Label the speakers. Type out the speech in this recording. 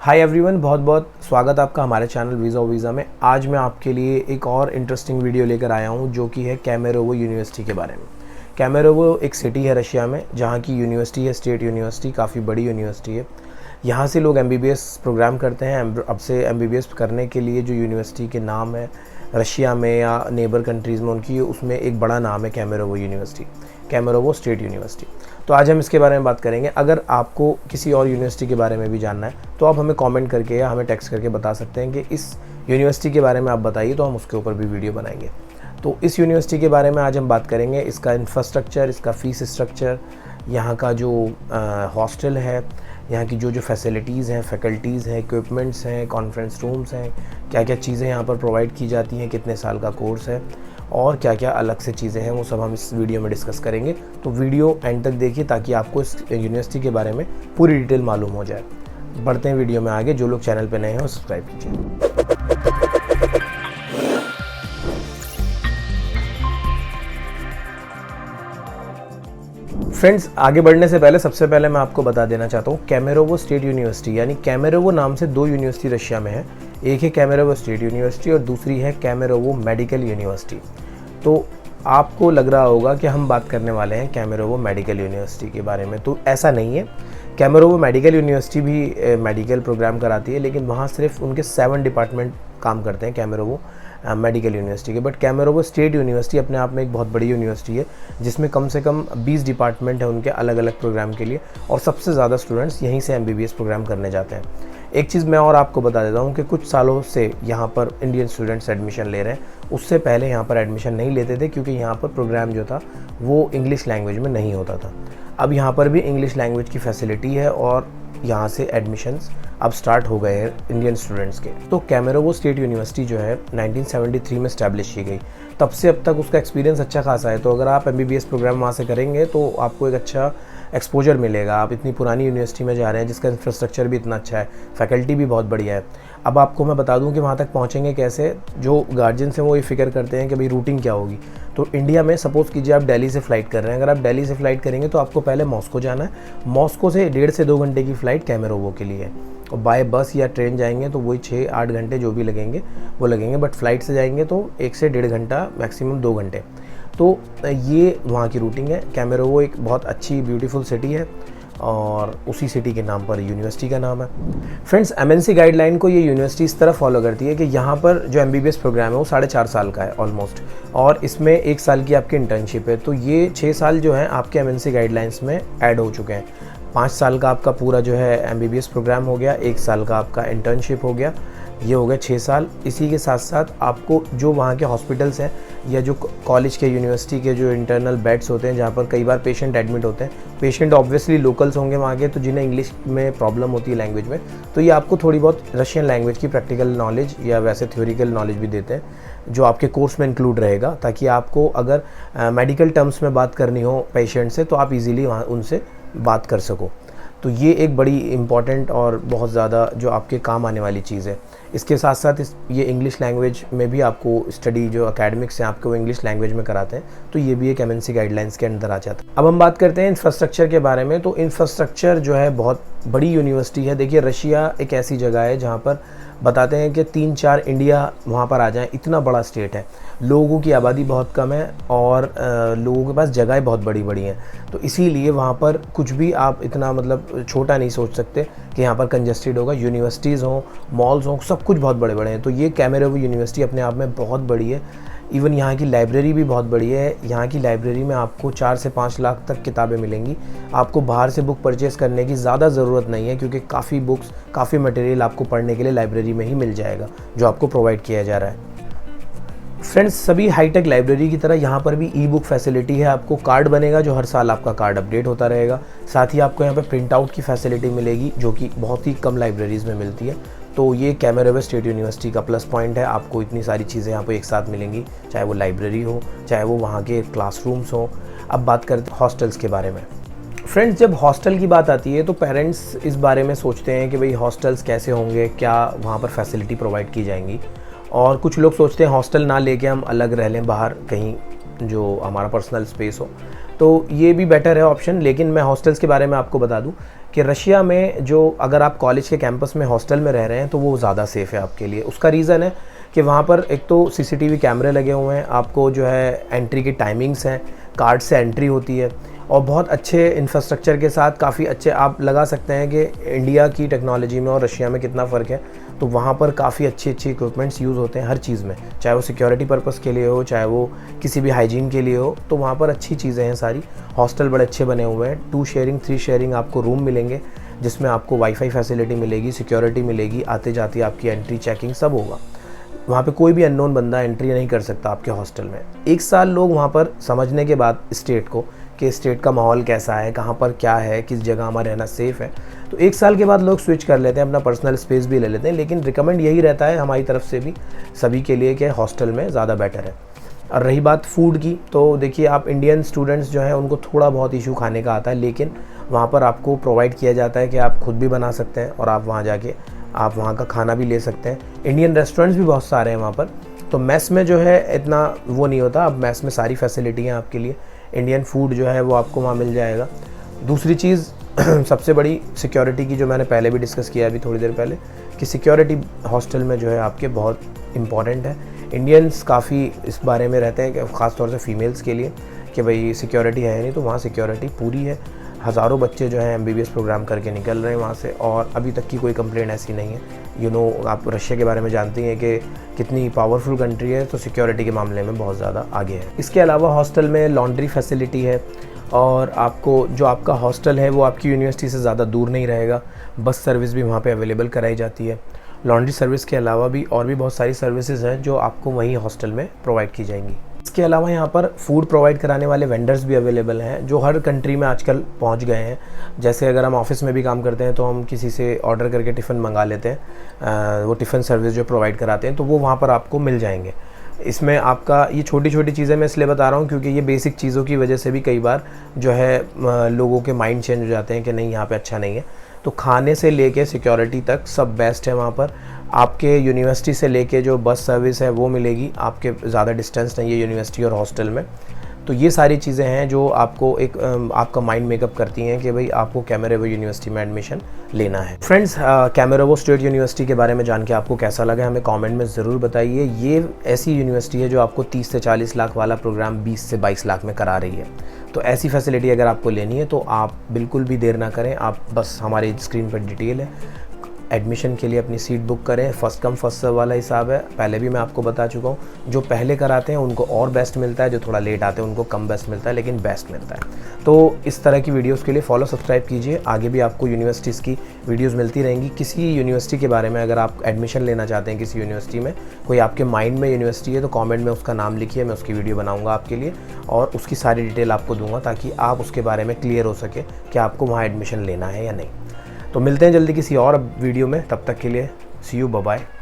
Speaker 1: Hi everyone, बहुत बहुत स्वागत आपका हमारे चैनल वीज़ा में। आज मैं आपके लिए एक और इंटरेस्टिंग वीडियो लेकर आया हूं जो कि है केमेरोवो यूनिवर्सिटी के बारे में। केमेरोवो एक सिटी है रशिया में जहां की यूनिवर्सिटी है स्टेट यूनिवर्सिटी, काफ़ी बड़ी यूनिवर्सिटी है। यहां से लोग एमबीबीएस प्रोग्राम करते हैं। अब से एमबीबीएस करने के लिए जो यूनिवर्सिटी के नाम है रशिया में या नेबर कंट्रीज़ में उनकी, उसमें एक बड़ा नाम है Kemerovo university, Kemerovo state university. तो आज हम इसके बारे में बात करेंगे। अगर आपको किसी और यूनिवर्सिटी के बारे में भी जानना है तो आप हमें कमेंट करके या हमें टेक्स्ट करके बता सकते हैं कि इस यूनिवर्सिटी के बारे में आप बताइए, तो हम उसके ऊपर भी वीडियो बनाएंगे। तो इस यूनिवर्सिटी के बारे में आज हम बात करेंगे, इसका इंफ्रास्ट्रक्चर, इसका फ़ीस स्ट्रक्चर, यहाँ का जो हॉस्टल है, यहाँ की जो फैसिलिटीज़ हैं, फैकल्टीज़ हैं, इक्विपमेंट्स हैं, कॉन्फ्रेंस रूम्स हैं, क्या क्या चीज़ें यहाँ पर प्रोवाइड की जाती हैं, कितने साल का कोर्स है और क्या क्या अलग से चीज़ें हैं, वो सब हम इस वीडियो में डिस्कस करेंगे। तो वीडियो एंड तक देखिए ताकि आपको इस यूनिवर्सिटी के बारे में पूरी डिटेल मालूम हो जाए। बढ़ते हैं वीडियो में आगे। जो लोग चैनल पे नए हैं वो सब्सक्राइब कीजिए। फ्रेंड्स, आगे बढ़ने से पहले सबसे पहले मैं आपको बता देना चाहता हूँ, केमेरोवो स्टेट यूनिवर्सिटी यानी केमेरोवो नाम से दो यूनिवर्सिटी रशिया में है। एक है केमेरोवो स्टेट यूनिवर्सिटी और दूसरी है केमेरोवो मेडिकल यूनिवर्सिटी। तो आपको लग रहा होगा कि हम बात करने वाले हैं केमेरोवो मेडिकल यूनिवर्सिटी के बारे में, तो ऐसा नहीं है। केमेरोवो मेडिकल यूनिवर्सिटी भी मेडिकल प्रोग्राम कराती है, लेकिन वहाँ सिर्फ उनके 7 डिपार्टमेंट काम करते हैं केमेरोवो मेडिकल यूनिवर्सिटी के। बट केमेरोवो स्टेट यूनिवर्सिटी अपने आप में एक बहुत बड़ी यूनिवर्सिटी है जिसमें कम से कम 20 डिपार्टमेंट है उनके अलग अलग प्रोग्राम के लिए, और सबसे ज़्यादा स्टूडेंट्स यहीं से एमबीबीएस प्रोग्राम करने जाते हैं। एक चीज़ मैं और आपको बता देता हूँ कि कुछ सालों से यहाँ पर इंडियन स्टूडेंट्स एडमिशन ले रहे हैं। उससे पहले यहाँ पर एडमिशन नहीं लेते थे क्योंकि यहाँ पर प्रोग्राम जो था वो इंग्लिश लैंग्वेज में नहीं होता था। अब यहाँ पर भी इंग्लिश लैंग्वेज की फैसिलिटी है और यहाँ से एडमिशन्स अब स्टार्ट हो गए हैं इंडियन स्टूडेंट्स के। तो केमेरोवो स्टेट यूनिवर्सिटी जो है 1973 में स्टैब्लिश की गई। तब से अब तक उसका एक्सपीरियंस अच्छा खासा है। तो अगर आप एमबीबीएस प्रोग्राम वहाँ से करेंगे तो आपको एक अच्छा एक्सपोजर मिलेगा। आप इतनी पुरानी यूनिवर्सिटी में जा रहे हैं जिसका इंफ्रास्ट्रक्चर भी इतना अच्छा है, फैकल्टी भी बहुत बढ़िया है। अब आपको मैं बता दूं कि वहाँ तक पहुँचेंगे कैसे। जो गार्जियंस हैं वो ये फिक्र करते हैं कि भाई रूटिंग क्या होगी। तो इंडिया में सपोज़ कीजिए आप दिल्ली से फ़्लाइट कर रहे हैं। अगर आप दिल्ली से फ़्लाइट करेंगे तो आपको पहले मॉस्को जाना है। मॉस्को से 1.5 से 2 घंटे की फ़्लाइट केमेरोवो के लिए है, और बाय बस या ट्रेन जाएंगे तो वही 6-8 घंटे जो भी लगेंगे वो लगेंगे। बट फ्लाइट से जाएंगे तो 1 से 1.5 घंटा, मैक्सिमम 2 घंटे। तो ये वहाँ की रूटिंग है। केमेरोवो एक बहुत अच्छी ब्यूटीफुल सिटी है और उसी सिटी के नाम पर यूनिवर्सिटी का नाम है। फ्रेंड्स, एमएनसी गाइडलाइन को ये यूनिवर्सिटी इस तरह फॉलो करती है कि यहाँ पर जो एमबीबीएस प्रोग्राम है वो 4.5 साल का है ऑलमोस्ट, और इसमें 1 साल की आपकी इंटर्नशिप है। तो ये 6 साल जो हैं आपके एमएनसी गाइडलाइंस में ऐड हो चुके हैं। 5 साल का आपका पूरा जो है एमबीबीएस प्रोग्राम हो गया, 1 साल का आपका इंटर्नशिप हो गया, ये हो गए 6 साल। इसी के साथ साथ आपको जो वहाँ के हॉस्पिटल्स हैं या जो कॉलेज के यूनिवर्सिटी के जो इंटरनल बेड्स होते हैं जहाँ पर कई बार पेशेंट एडमिट होते हैं, पेशेंट ऑब्वियसली लोकल्स होंगे वहाँ के, तो जिन्हें इंग्लिश में प्रॉब्लम होती है लैंग्वेज में, तो ये आपको थोड़ी बहुत रशियन लैंग्वेज की प्रैक्टिकल नॉलेज या वैसे थ्योरिकल नॉलेज भी देते हैं जो आपके कोर्स में इंक्लूड रहेगा, ताकि आपको अगर मेडिकल टर्म्स में बात करनी हो पेशेंट से तो आप इजीली वहाँ उनसे बात कर सको। तो ये एक बड़ी इम्पॉर्टेंट और बहुत ज़्यादा जो आपके काम आने वाली चीज़ है। इसके साथ साथ ये इंग्लिश लैंग्वेज में भी आपको स्टडी जो एकेडमिक्स हैं आपको वो इंग्लिश लैंग्वेज में कराते हैं, तो ये भी एक एमएनसी गाइडलाइंस के अंदर आ जाता है। अब हम बात करते हैं इंफ्रास्ट्रक्चर के बारे में। तो इंफ्रास्ट्रक्चर जो है बहुत बड़ी यूनिवर्सिटी है। देखिए, रशिया एक ऐसी जगह है जहाँ पर बताते हैं कि 3-4 इंडिया वहाँ पर आ जाएं, इतना बड़ा स्टेट है। लोगों की आबादी बहुत कम है और लोगों के पास जगहें बहुत बड़ी बड़ी हैं। तो इसीलिए वहाँ पर कुछ भी आप इतना मतलब छोटा नहीं सोच सकते कि यहाँ पर कंजस्टेड होगा। यूनिवर्सिटीज़ हों, मॉल्स हों, सब कुछ बहुत बड़े बड़े हैं। तो ये केमेरोवो यूनिवर्सिटी अपने आप में बहुत बड़ी है। इवन यहाँ की लाइब्रेरी भी बहुत बड़ी है। यहाँ की लाइब्रेरी में आपको 4 से 5 लाख तक किताबें मिलेंगी। आपको बाहर से बुक परचेज़ करने की ज़्यादा ज़रूरत नहीं है क्योंकि काफ़ी बुक्स, काफ़ी मटेरियल आपको पढ़ने के लिए लाइब्रेरी में ही मिल जाएगा जो आपको प्रोवाइड किया जा रहा है। फ्रेंड्स, सभी हाईटेक लाइब्रेरी की तरह यहाँ पर भी ई बुक फैसिलिटी है। आपको कार्ड बनेगा जो हर साल आपका कार्ड अपडेट होता रहेगा। साथ ही आपको यहाँ पर प्रिंट आउट की फैसिलिटी मिलेगी जो कि बहुत ही कम लाइब्रेरीज़ में मिलती है। तो ये केमेरोवो स्टेट यूनिवर्सिटी का प्लस पॉइंट है। आपको इतनी सारी चीज़ें यहाँ पर एक साथ मिलेंगी, चाहे वो लाइब्रेरी हो, चाहे वो वहाँ के क्लासरूम्स हो। अब बात करते हैं हॉस्टल्स के बारे में। फ्रेंड्स, जब हॉस्टल की बात आती है तो पेरेंट्स इस बारे में सोचते हैं कि भाई हॉस्टल्स कैसे होंगे, क्या वहाँ पर फैसिलिटी प्रोवाइड की जाएंगी। और कुछ लोग सोचते हैं हॉस्टल ना लेके हम अलग रह लें बाहर कहीं, जो हमारा पर्सनल स्पेस हो। तो ये भी बेटर है ऑप्शन। लेकिन मैं हॉस्टल्स के बारे में आपको बता दूं कि रशिया में जो अगर आप कॉलेज के कैंपस में हॉस्टल में रह रहे हैं तो वो ज़्यादा सेफ़ है आपके लिए। उसका रीज़न है कि वहाँ पर एक तो सीसीटीवी कैमरे लगे हुए हैं, आपको जो है एंट्री की टाइमिंग्स हैं, कार्ड से एंट्री होती है, और बहुत अच्छे इंफ्रास्ट्रक्चर के साथ काफ़ी अच्छे आप लगा सकते हैं कि इंडिया की टेक्नोलॉजी में और रशिया में कितना फ़र्क है। तो वहाँ पर काफ़ी अच्छे इक्विपमेंट्स यूज़ होते हैं हर चीज़ में, चाहे वो सिक्योरिटी पर्पज़ के लिए हो, चाहे वो किसी भी हाइजीन के लिए हो, तो वहाँ पर अच्छी चीज़ें हैं सारी। हॉस्टल बड़े अच्छे बने हुए हैं, 2 शेयरिंग 3 शेयरिंग आपको रूम मिलेंगे, जिसमें आपको वाईफाई फैसिलिटी मिलेगी, सिक्योरिटी मिलेगी, आते जाते आपकी एंट्री चेकिंग सब होगा। वहाँ पे कोई भी अननोन बंदा एंट्री नहीं कर सकता आपके हॉस्टल में। 1 साल लोग वहाँ पर समझने के बाद स्टेट को कि स्टेट का माहौल कैसा है, कहाँ पर क्या है, किस जगह हमारा रहना सेफ़ है, तो 1 साल के बाद लोग स्विच कर लेते हैं, अपना पर्सनल स्पेस भी ले लेते हैं। लेकिन रिकमेंड यही रहता है हमारी तरफ से भी सभी के लिए कि हॉस्टल में ज़्यादा बेटर है। और रही बात फूड की, तो देखिए आप इंडियन स्टूडेंट्स जो हैं उनको थोड़ा बहुत इशू खाने का आता है, लेकिन वहाँ पर आपको प्रोवाइड किया जाता है कि आप खुद भी बना सकते हैं और आप वहाँ जाके आप वहाँ का खाना भी ले सकते हैं। इंडियन रेस्टोरेंट्स भी बहुत सारे हैं वहाँ पर, तो मेस में जो है इतना वो नहीं होता। अब मेस में सारी फैसिलिटी हैं आपके लिए, इंडियन फूड जो है वो आपको वहाँ मिल जाएगा। दूसरी चीज़ सबसे बड़ी सिक्योरिटी की, जो मैंने पहले भी डिस्कस किया अभी थोड़ी देर पहले, कि सिक्योरिटी हॉस्टल में जो है आपके बहुत इम्पॉर्टेंट है। इंडियंस काफ़ी इस बारे में रहते हैं कि ख़ास तौर से फीमेल्स के लिए कि भाई सिक्योरिटी है नहीं, तो वहाँ सिक्योरिटी पूरी है। हज़ारों बच्चे जो हैं MBBS प्रोग्राम करके निकल रहे हैं वहाँ से, और अभी तक की कोई कंप्लेंट ऐसी नहीं है। आप रशिया के बारे में जानती हैं कि कितनी पावरफुल कंट्री है, तो सिक्योरिटी के मामले में बहुत ज़्यादा आगे है। इसके अलावा हॉस्टल में लॉन्ड्री फैसिलिटी है, और आपको जो आपका हॉस्टल है वो आपकी यूनिवर्सिटी से ज़्यादा दूर नहीं रहेगा। बस सर्विस भी वहाँ पे अवेलेबल कराई जाती है। लॉन्ड्री सर्विस के अलावा भी और भी बहुत सारी सर्विसेज हैं जो आपको वहीं हॉस्टल में प्रोवाइड की जाएंगी। इसके अलावा यहाँ पर फूड प्रोवाइड कराने वाले वेंडर्स भी अवेलेबल हैं, जो हर कंट्री में आजकल पहुँच गए हैं। जैसे अगर हम ऑफिस में भी काम करते हैं तो हम किसी से ऑर्डर करके टिफ़िन मंगा लेते हैं, वो टिफ़िन सर्विस जो प्रोवाइड कराते हैं, तो वो वहाँ पर आपको मिल जाएंगे। इसमें आपका ये छोटी छोटी चीज़ें मैं इसलिए बता रहा हूँ क्योंकि ये बेसिक चीज़ों की वजह से भी कई बार जो है लोगों के माइंड चेंज हो जाते हैं कि नहीं यहाँ पे अच्छा नहीं है। तो खाने से लेके सिक्योरिटी तक सब बेस्ट है वहाँ पर। आपके यूनिवर्सिटी से लेके जो बस सर्विस है वो मिलेगी, आपके ज़्यादा डिस्टेंस नहीं है यूनिवर्सिटी और हॉस्टल में। तो ये सारी चीज़ें हैं जो आपको एक आपका माइंड मेकअप करती हैं कि भाई आपको कैमेरोवो यूनिवर्सिटी में एडमिशन लेना है। फ्रेंड्स, कैमेरोवो स्टेट यूनिवर्सिटी के बारे में जान के आपको कैसा लगा हमें कमेंट में ज़रूर बताइए। ये ऐसी यूनिवर्सिटी है जो आपको 30 से 40 लाख वाला प्रोग्राम 20 से 22 लाख में करा रही है। तो ऐसी फैसिलिटी अगर आपको लेनी है तो आप बिल्कुल भी देर ना करें, आप बस हमारे स्क्रीन पर डिटेल है, एडमिशन के लिए अपनी सीट बुक करें। फर्स्ट कम फर्स्ट सर्व वाला हिसाब है, पहले भी मैं आपको बता चुका हूँ। जो पहले कराते हैं उनको और बेस्ट मिलता है, जो थोड़ा लेट आते हैं उनको कम बेस्ट मिलता है, लेकिन बेस्ट मिलता है। तो इस तरह की वीडियोस के लिए फॉलो सब्सक्राइब कीजिए। आगे भी आपको यूनिवर्सिटीज़ की वीडियोस मिलती रहेंगी। किसी यूनिवर्सिटी के बारे में अगर आप एडमिशन लेना चाहते हैं, किसी यूनिवर्सिटी में कोई आपके माइंड में यूनिवर्सिटी है, तो कमेंट में उसका नाम लिखिए, मैं उसकी वीडियो बनाऊँगा आपके लिए और उसकी सारी डिटेल आपको दूँगा, ताकि आप उसके बारे में क्लियर हो सके कि आपको वहाँ एडमिशन लेना है या नहीं। तो मिलते हैं जल्दी किसी और वीडियो में, तब तक के लिए सी यू, बाय बाय।